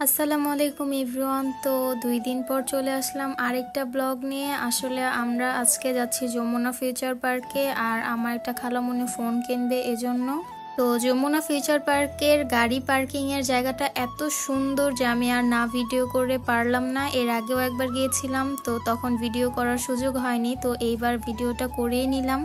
আসসালামু আলাইকুম এভরিওয়ান। তো 2 দিন পর চলে আসলাম আরেকটা ব্লগ নিয়ে। আসলে আমরা আজকে যাচ্ছি যমুনা ফিউচার পার্কে, আর আমার একটা খালামণি ফোন কিনবে এজন্য। তো যমুনা ফিউচার পার্কের গাড়ি পার্কিং এর জায়গাটা এত সুন্দর যে আমি আর না ভিডিও করে পারলাম না। এর আগেও একবার গিয়েছিলাম, তো তখন ভিডিও করার সুযোগ হয়নি, তো এইবার ভিডিওটা করেই নিলাম।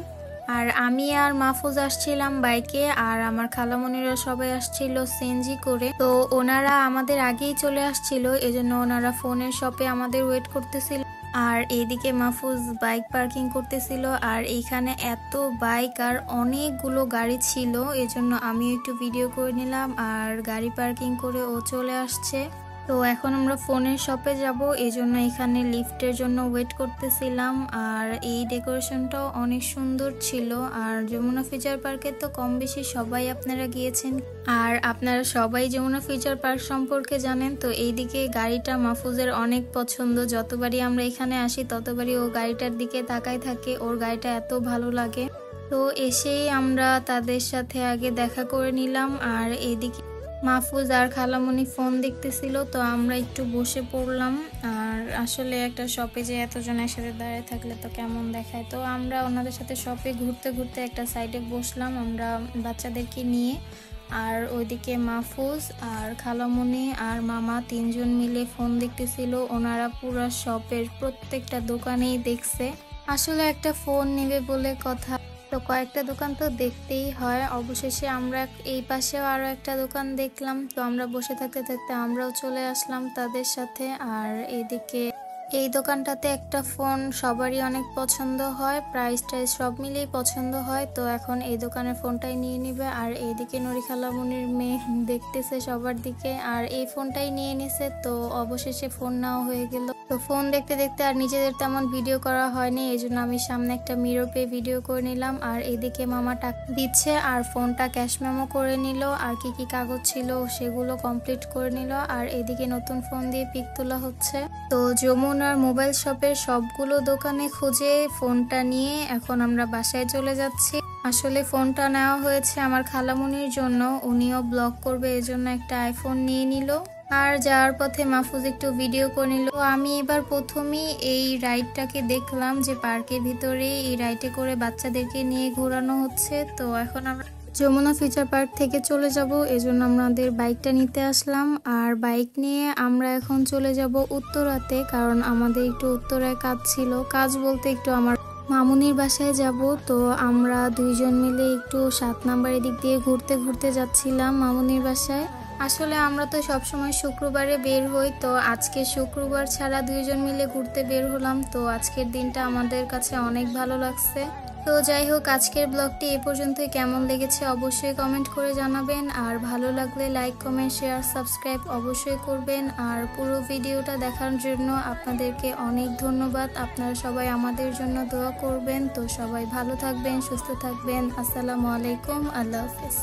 আর আমি আর মাহফুজ আসছিলাম বাইকে, আর আমার খালামণিরা সবাই আসছিল সিএনজি করে। তো ওনারা আমাদের আগেই চলে আসছিল, এজন্য ওনারা ফোনের শপে আমাদের ওয়েট করতেছিল। আর এইদিকে মাহফুজ বাইক পার্কিং করতেছিল, আর এইখানে এত বাইক আর অনেকগুলো গাড়ি ছিল, এজন্য আমি একটু ভিডিও করে নিলাম। আর গাড়ি পার্কিং করে ও চলে আসছে। তো এখন আমরা ফোনের শপে যাব, এই জন্য এখানে লিফটের জন্য ওয়েট করতেছিলাম। আর এই ডেকোরেশনটাও অনেক সুন্দর ছিল। আর যমুনা ফিউচার পার্কে তো কম বেশি সবাই আপনারা গিয়েছেন, আর আপনারা সবাই যমুনা ফিউচার পার্ক সম্পর্কে জানেন। তো এইদিকে গাড়িটা মাহফুজের অনেক পছন্দ, যতবারই আমরা এখানে আসি ততবারই ও গাড়িটার দিকে তাকায় থাকে, ওর গাড়িটা এত ভালো লাগে। তো এসেই আমরা তাদের সাথে আগে দেখা করে নিলাম। আর এদিকে মাহফুজ আর খালামণি ফোন দেখতেছিল, তো আমরা একটু বসে পড়লাম। আর আসলে একটা শপে যে এতজন একসাথে দাঁড়িয়ে থাকলে তো কেমন দেখায়, তো আমরা ওনাদের সাথে শপে ঘুরতে ঘুরতে একটা সাইডে বসলাম আমরা বাচ্চাদেরকে নিয়ে। আর ওইদিকে মাহফুজ আর খালামণি আর মামা 3জন মিলে ফোন দেখতেছিল। ওনারা পুরো শপের প্রত্যেকটা দোকানেই দেখছে। আসলে একটা ফোন নেবে বলে কথা, তো কয়েকটা দোকান তো দেখতেই হয়। অবশেষে আমরা এই পাশেও আরো একটা দোকান দেখলাম, তো আমরা বসে থাকতে থাকতে আমরাও চলে আসলাম তাদের সাথে। আর এদিকে এই দোকানটাতে একটা ফোন সবারই অনেক পছন্দ হয়, প্রাইস টাইস সব মিলেই পছন্দ হয়। তো এখন এই দোকানের ফোনটাই নিয়ে নিবে। আর এইদিকে নুরি খালামণির মেয়ে দেখতেছে সবার দিকে, আর এই ফোনটাই নিয়ে নিছে। তো অবশেষে ফোন নেওয়া হয়ে গেল। তো ফোন দেখতে দেখতে আর নিজেদের তেমন ভিডিও করা হয়নি, এই জন্য আমি সামনে একটা মিরর পেয়ে ভিডিও করে নিলাম। আর এদিকে মামা টাকা দিচ্ছে আর ফোনটা ক্যাশ মেমো করে নিল, আর কি কি কাগজ ছিল সেগুলো কমপ্লিট করে নিল। আর এদিকে নতুন ফোন দিয়ে পিক তোলা হচ্ছে। তো যমুনার মোবাইল শপের সবগুলো দোকানে খুঁজে ফোনটা নিয়ে এখন আমরা বাসায় চলে যাচ্ছি। আসলে ফোনটা নেওয়া হয়েছে আমার খালামণির জন্য, উনিও ব্লগ করবে এজন্য একটা আইফোন নিয়ে নিল। আর যাওয়ার পথে মাহফুজ একটু ভিডিও করে নিল। তো আমি এবার প্রথমেই এই রাইডটাকে দেখলাম যে পার্কের ভিতরে এই রাইডে করে বাচ্চাদেরকে নিয়ে ঘোরানো হচ্ছে। তো এখন আমরা যমুনা ফিউচার পার্ক থেকে চলে যাব, এজন্য আমাদের বাইকটা নিতে আসলাম। আর বাইক নিয়ে আমরা এখন চলে যাব উত্তরাতে, কারণ আমাদের একটু উত্তরায় কাজ ছিল। কাজ বলতে একটু আমার মামুনির বাসায় যাব। তো আমরা 2জন মিলে একটু 7 নাম্বারের দিক দিয়ে ঘুরতে ঘুরতে যাচ্ছিলাম মামুনির বাসায়। আসলে আমরা তো সবসময় শুক্রবারে বের হই, তো আজকে শুক্রবার ছাড়া 2জন মিলে ঘুরতে বের হলাম। তো আজকের দিনটা আমাদের কাছে অনেক ভালো লাগছে। তো যাই হোক, আজকের ব্লগটি এ পর্যন্তই। কেমন লেগেছে অবশ্যই কমেন্ট করে জানাবেন, আর ভালো লাগলে লাইক কমেন্ট শেয়ার সাবস্ক্রাইব অবশ্যই করবেন। আর পুরো ভিডিওটা দেখার জন্য আপনাদেরকে অনেক ধন্যবাদ। আপনারা সবাই আমাদের জন্য দোয়া করবেন। তো সবাই ভালো থাকবেন, সুস্থ থাকবেন। আসসালামু আলাইকুম, আল্লাহ হাফেজ।